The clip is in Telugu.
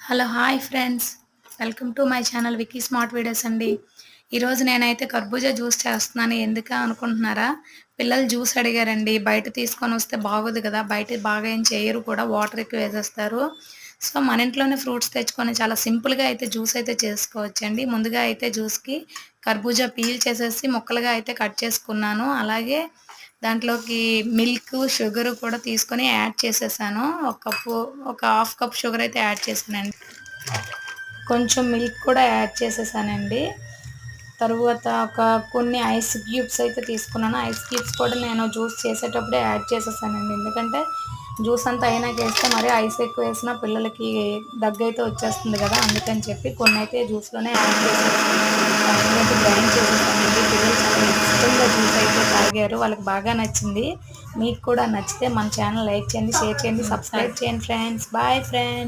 Hello hi friends. Welcome to my channel Vicky smart videos అండి. ఈరోజు నేనైతే కర్బూజా జ్యూస్ చేస్తున్నాను. ఎందుకా అనుకుంటున్నారా? పిల్లలు జ్యూస్ అడిగారండి. బయట తీసుకొని వస్తే బాగోదు కదా! బయట బాగా ఏం చేయరు కూడా, వాటర్ ఎక్కువ వేసేస్తారు. సో మన ఇంట్లోనే ఫ్రూట్స్ తెచ్చుకొని చాలా సింపుల్‌గా అయితే జ్యూస్ అయితే చేసుకోవచ్చండి. ముందుగా అయితే జ్యూస్‌కి కర్బూజా పీల్ చేసేసి ముక్కలుగా అయితే కట్ చేసుకున్నాను. అలాగే దాంట్లోకి మిల్క్, షుగర్ కూడా తీసుకొని యాడ్ చేసేసాను. ఒక హాఫ్ కప్ షుగర్ అయితే యాడ్ చేశానండి. కొంచెం మిల్క్ కూడా యాడ్ చేసేసానండి. తరువాత కొన్ని ఐస్ క్యూబ్స్ అయితే తీసుకున్నాను. ఐస్ క్యూబ్స్ కూడా నేను జ్యూస్ చేసేటప్పుడే యాడ్ చేసేసానండి. ఎందుకంటే జ్యూస్ అంతా అయినాకేస్తే మరి ఐస్ ఎక్కువ వేసినా పిల్లలకి దగ్గైతే వచ్చేస్తుంది కదా! అందుకని చెప్పి కొన్నైతే జ్యూస్‌లోనే యాడ్ చేసేసి ఫైనల్‌గా గ్రైండ్ చేసేసానండి. పిల్లలు చాలా ఇష్టంగా జ్యూస్ అయితే తాగారు. వాళ్ళకి బాగా నచ్చింది. మీకు కూడా నచ్చితే మన ఛానల్ లైక్ చేయండి, షేర్ చేయండి, సబ్స్క్రైబ్ చేయండి ఫ్రెండ్స్. Bye friends.